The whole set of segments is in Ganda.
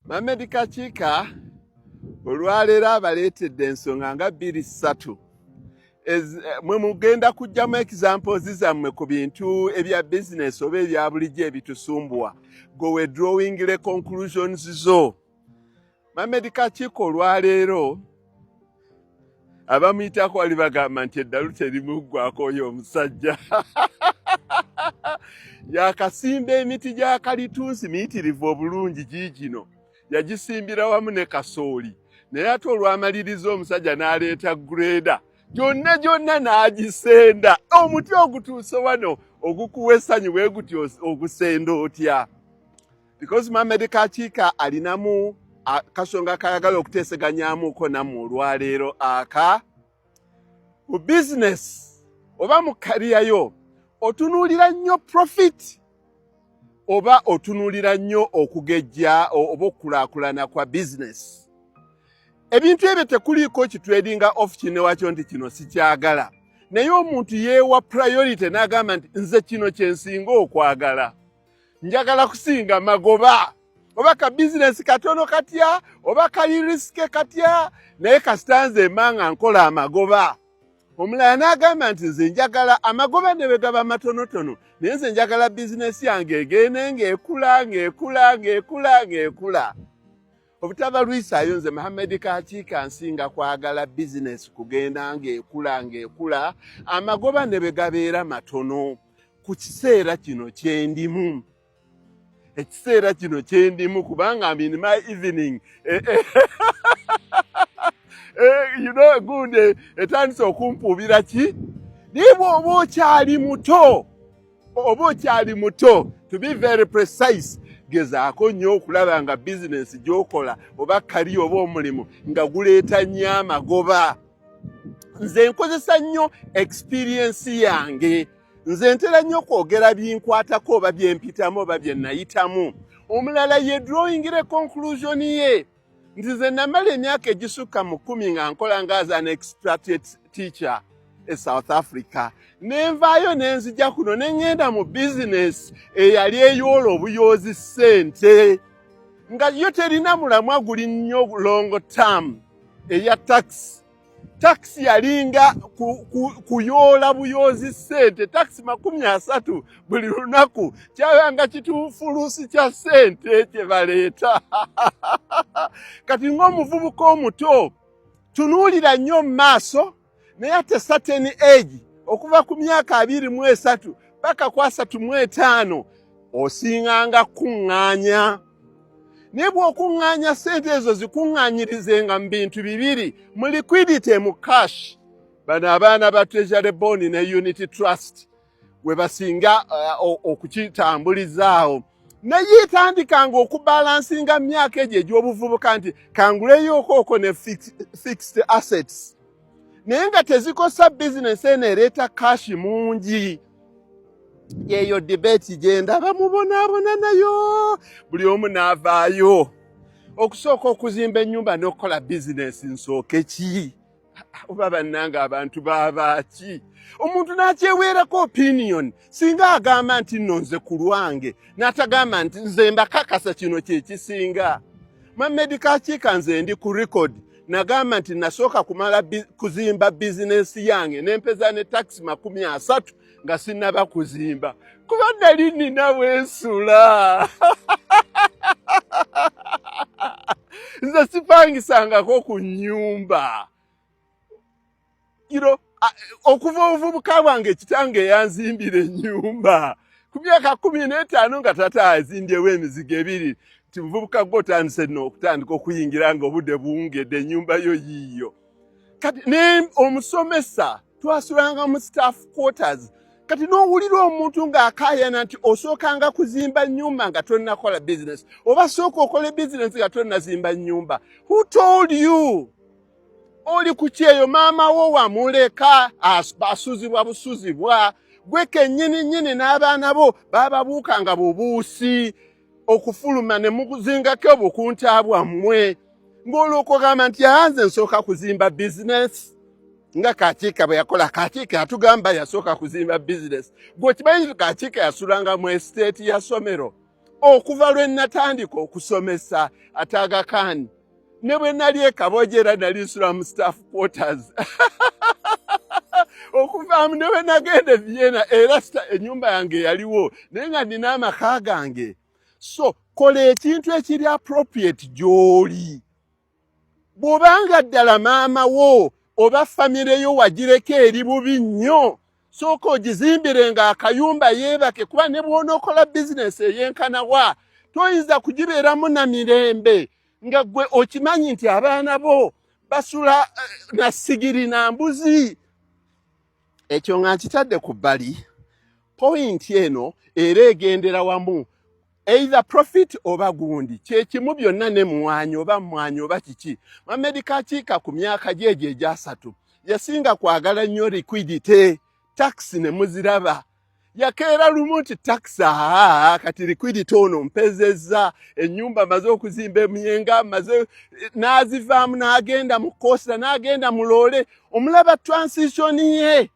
Mamedi Kakiika olwaleero abaleetedde ensonga nga 2-3 mwe mugenda kujjamu examples zammwe ku bintu ebya business oba ebya bulijjo ebitusumbuwa go we drawing the conclusions zo. Mamedi Kakiika olwaleero abamuyitako wali bagamba nti eddalu terimuggwako oyo omusajja yakasimba emiti gya kalitunsi miyitirivu obulungi giigino yagisimbira wamu ne kasooli naye ate olwamaliriza omusajja n'aleeta greda gyonna n'agisenda. Omuti ogutuuse wano ogukuwa essanyu bwe guti ogusenda otya? Because Mamedi Kakiika alinamu kasonga kayagala okuteeseganyamuuko nammwe olwaleero aka mu business oba mu kariya yo otunuulira nnyo profit oba otunuulira nnyo okugejja oba okukulaakulana kwa business. Ebintu ebyo tekuliiko kitradinga off kinewakyo nti kino sikyagala naye omuntu yeewa priority n'agamba nti nze kino kyensinga okwagala, njagala kusinga magoba oba ka business katono katya oba kali riske katya naye kasitanze emanga nkola amagoba. Omulala n'agamba nti nze njagala amagoba ne bwe gaba matonotono naye nze njagala business yange egende ng'ekula. Obutaba lwisaayo nze Mamedi Kakiika nsinga kwagala business kugenda ng'ekula amagoba ne bwe gabeera matono ku kiseera kino kyendimu. Ekiseera kino kyendimu kubanga I'm in my evening you know good etandise okumpuubira ki niba oba okyali muto to be very precise gezaako nnyo okulaba nga business gy'okola oba kali oba omulimu nga guleeta nnyo amagoba. Nze nkozesa nnyo experience yange, nze ntera nnyo kwogera binkwatako oba byempitamu oba bye nayitamu. Omulala ye drawing the conclusion ye nti nze namala emyaka egisukka mu 10 nga nkola nga as an expatriate teacher e South Africa. Nenvaayo nenzija kuno nengenda mu business eyali eyoola obuyoozi ssente nga yo terina mulamwa guli nnyo long term eya tax yalinga kuyoola buyoozi ssente tax 30 buli lunaku kyabanga kitufulusi kya ssente kye baleeta. Kati ng'omuvubuka omuto tunuulira nnyo mu maaso naye ate certain age okuva ku myaka 23 paka ku 35 osinganga kuŋŋaanya. Naye bw'okuŋŋaanya ssente ezo zikuŋŋaanyirizenga mu bintu bibiri, mu liquidity mu cash. Bano abaana ba Treasury Bond ne Unity Trust we basinga okukitambulizaawo. Naye etandikanga okubalansinga myaka egyo egy'obuvubuka nti kanguleyooko ne fixed assets. Naye nga tezikosa business eno ereeta cash mungi. Yeyo debate genda bamubonaabona nayo buli omu n'avaayo. Okusooka okuzimba ennyumba n'okukola business nsooke ki? Oba bannanga abantu babaaki? Omuntu n'akyeweerako opinion singa agamba nti nno nze ku lwange n'atagamba nti nze mbakakasa kino kye kisinga. Mamedi Kakiika nze ndi ku record nagamba nti nasooka kumala kuzimba business yange n'empeza ne tax 30 nga sinnaba kuzimba kuba nali nina weesula. Nze sipangisangako ku nnyumba. Okuva obuvubuka bwange kitange yanzimbira ennyumba ku myaka 15 nga tata azimbyewo emizigo 2 ti muvubuka gw'otandise nno okutandika okuyingira nga obudde buwungedde ennyumba yo yiiyo. Kati ne omusomesa twasulanga mu staff quarters. Kati n'owulira omuntu ng'akaayana nti osookanga kuzimba nnyumba nga tonnakola business oba sooka okole business nga tonnazimba nnyumba. Who told you? Oli ku kyeyo maama wo wamuleka asuzibwa busuzibwa gwe kennyini n'abaana bo bababuukanga bubuusi okufuluma ne mukuzingako obukunta bwammwe ng'olwoka gamba nti nze nsooka kuzimba business. Nga Kakiika bwe yakola. Kakiika yatugamba yasooka kuzimba business. Gwe kimanyi Kakiika yasulanga mu estate ya Somero okuva lwe natandika okusomesa Ataga Khan ne bwe nali e Kabojera nali nsula mu staff quarters okuvaamu ne bwe nagenda Vienna era ennyumba yange yaliwo naye nga nina amaka gange. So kola ekintu ekiri appropriate gy'oli. Bw'obanga ddala maama wo oba famire yo wagireko eri bubi nnyo, sooka ogizimbire nga akayumba yeebake, kuba ne bw'onookola bizinesi ey'enkanawa toyinza kugibeeramu na mirembe nga gwe okimanyi nti abaana bo basula na sigiri na mbuzi. Ekyo nga nkitadde ku bbali, point eno era egendera wamu either profit oba gundi, kyekimu byonna ne mwanyi oba kiki. Mohamed Kakiika ku myaka gye egy'asatu yasinga kwagala nnyo liquidity, tax ne muziraba. Yakeera lumu nti tax kati liquidity ono mpezezza, ennyumba maze okuzimba Emuyenga, maze n'azivaamu n'agenda mu Costa n'agenda mu Loole. Omulaba transition ye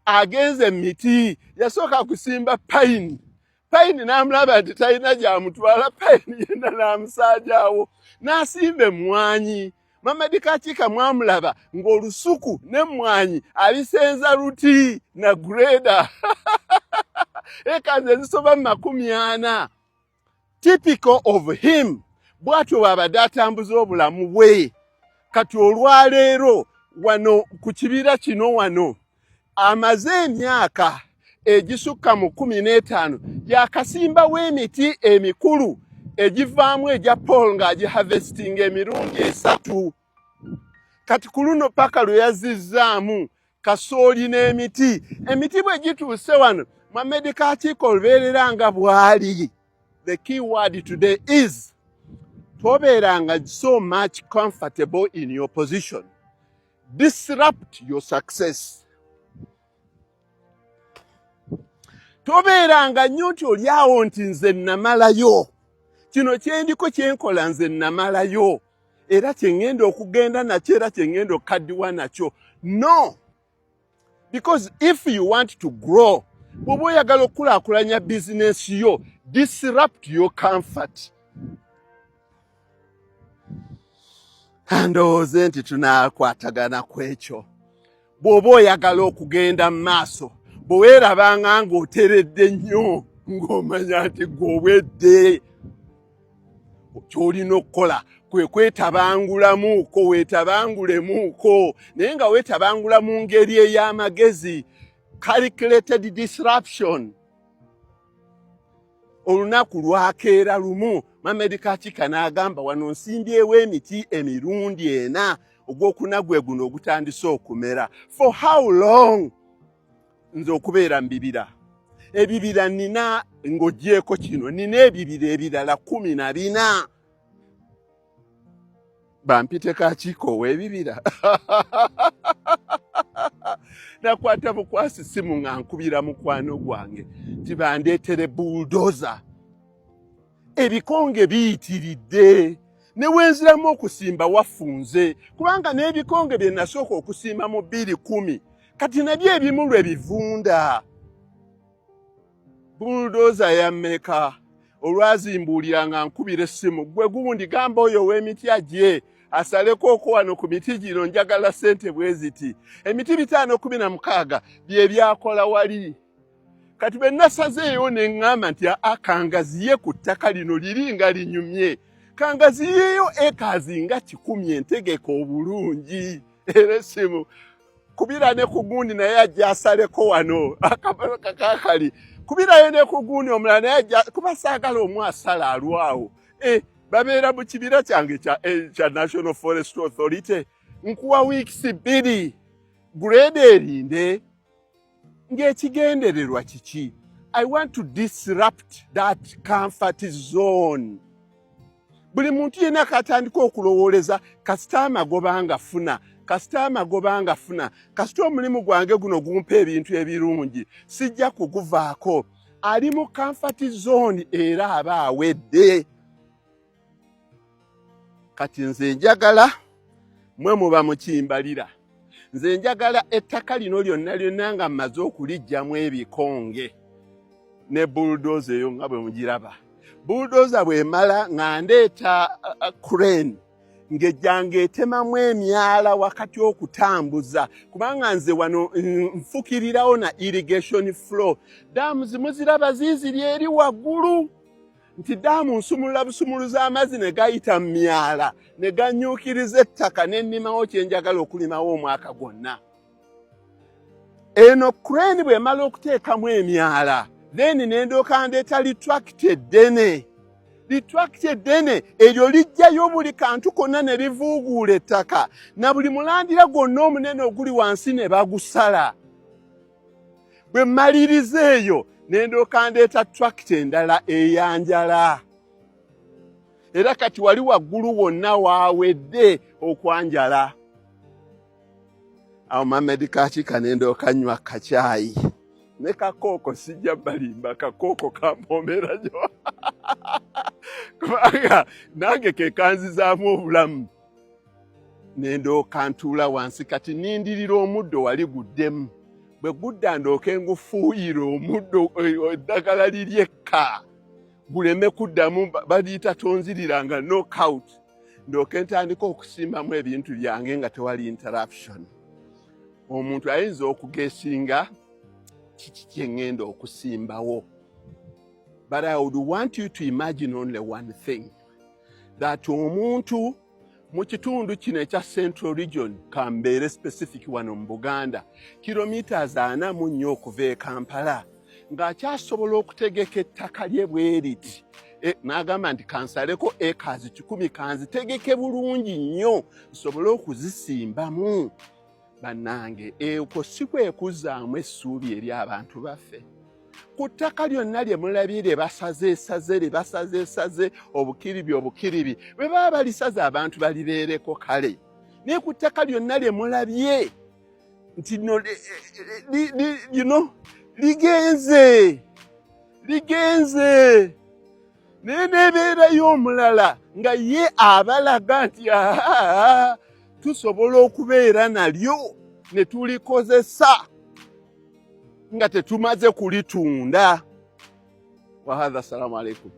agenze miti, yasooka kusimba pine n'amulaba nti talina gy'amutwala, pine yenna n'amusaajaawo n'asimba emmwanyi. Mohamed Kakiika mwamulaba ng'olusuku n'emmwanyi abisenza luti na greda ekaze zisoba mu 40. Typical of him. Bw'atyo bw'abadde atambuza obulamu bwe. Kati olwaleero wano ku kibira kino wano amaze emyaka egisukka mu 15 yakasimbawo emiti emikulu egivaamu egya Paul ng'agiharvestinga emirundi 3. Kati ku luno paka lwe yazizzaamu kasooli n'emiti. Emiti bwe gituuse wano Mohamed Kakiika olubeerera nga bw'ali. The key word today is tobeeranga so much comfortable in your position. Disrupt your success. Tobeeranga nnyo nti oli awo nti nze namalayo. Kino kyendiko kyenkola nze namalayo. Era kyengenda okugenda nakyo era kyengenda okukaddiwa nakyo. No. Because if you want to grow, bw'oba oyagala okukulaakulanya bizinesi yo, disrupt your comfort. Ndowooza nti tunaakwatagana ku ekyo. Bw'oba oyagala okugenda mu maaso, bwe weerabanga ng'oteredde nnyo ng'omanya nti gw'obwedde, ky'olina okukola kwe kwetabangulamuuko, weetabangulemuuko, naye nga weetabangula mu ngeri ey'amagezi, calculated disruption. Olunaku lwakeera lumu Mohamed Kakiika n'agamba wano nsimbyewo emiti emirundi 4, ogwokuna gwe guno ogutandise okumera. For how long? Nze okubeera mu bibira. Ebibira nina ng'oggyeko kino, nina ebibira ebirala 14. Bampite Kakiika ow'ebibira. Nakwata bukwasi simu nga nkubira mukwano gwange nti bandeetere bulldozer. Ebikonge biyitiridde. Ne wenziramu okusimba wafunze. Kubanga n'ebikonge bye nasooka okusimba mu 2010 kati nabyo ebimu lwe bivunda. Bulldozer ya mmeka olwazimbuulira nga nkubira essimu, gwe gundi gamba oyo ow'emiti agye asaleko oko wano ku miti gino njagala ssente bwe ziti. Emiti 516 bye byakola wali. Kati bwe nasazeeyo ne ŋŋamba nti kangaziye ku ttaka lino liri nga linyumye. Kangaziyeyo ekazi nga 10 entegeka obulungi. Era essimu kubira ne ku gundi naye ajja asaleko wano akabalaka kakali. Kubirayo ne ku gundi omulala naye ajja kuba saagala omwasala alwawo. Babeera mu kibira kyange kya National Forest Authority. Nkuwa weeks 2. Grade erinde. Ng'ekigendererwa kiki? I want to disrupt that comfort zone. Buli muntu yenna katandika okulowooleza kasita amagobanga funa. Kasita omulimu gwange guno gumpa ebintu ebirungi. Sijja kuguvaako. Ali mu comfort zone era aba awedde. Kati nze njagala mwe muba mukimbalira. Nze njagala ettaka lino lyonna nga mmaze okulijjamu ebikonge ne bulldozer eyo nga bwe mugiraba. bulldozer bwemala nga ndeeta crane ngejjanga etemamu emyala wakati okutambuza kubanga nze wano nfukirirawo na irrigation flow. Daamu zimu ziraba ziiziri eri waggulu nti daamu nsumulula busumuluza amazzi ne gayita mu myala ne ganyuukiriza ettaka n'ennimawo kye njagala okulimawo omwaka gwonna. Eno crane bw'emala okuteekamu emyala then n'endooka ndeeta litrakiti eddene. Litrakiti eddene eryo lijjayo buli kantu konna ne livuuguula ettaka na buli mulandira gwonna omunene oguli wansi ne bagusala. Bwe mmaliriza eyo n'endooka ndeeta trakiti endala eyanjala. Era kati wali waggulu wonna waawedde okwanjala. Awo Mohamed Kakiika n'endooka nywa kacaayi ne kakooko sijja balimba kakooko kampoomera gyo kubanga nange ke kanzizaamu obulamu. N'endooka ntuula wansi kati nindirira omuddo wali guddemu. Bwe gudda ndooke ngufuuyira omuddo eddagala liryekka guleme kuddamu baliyita tonziriranga knockout. Ndooke ntandika okusimbamu ebintu byange nga tewali interruption. Omuntu ayinza okugesinga kiki kye ngenda okusimbawo. But I would want you to imagine only one thing, that omuntu mu kitundu kino ekya Central Region kambeere specific wano mu Buganda kilometers 44 okuva e Kampala ng'akyasobola okutegeka ettaka lye bwe riti. N'agamba nti kansaleko acres 10 kanzitegeke bulungi nnyo nsobole okuzisimbamu. Bannange ekwo si kwe kuzzaamu essuubi eri abantu baffe. Ku ttaka lyonna lye mulabye lye basaze obukiribi bwe baba balisaze abantu balibeereko kale. Naye ku ttaka lyonna lye mulabye nti ligenze naye nebeerayo omulala nga ye abalaga nti tusobola okubeera nalyo ne tulikozesa nga tetumaze kulitunda. Wa hadha, assalamu alaikum.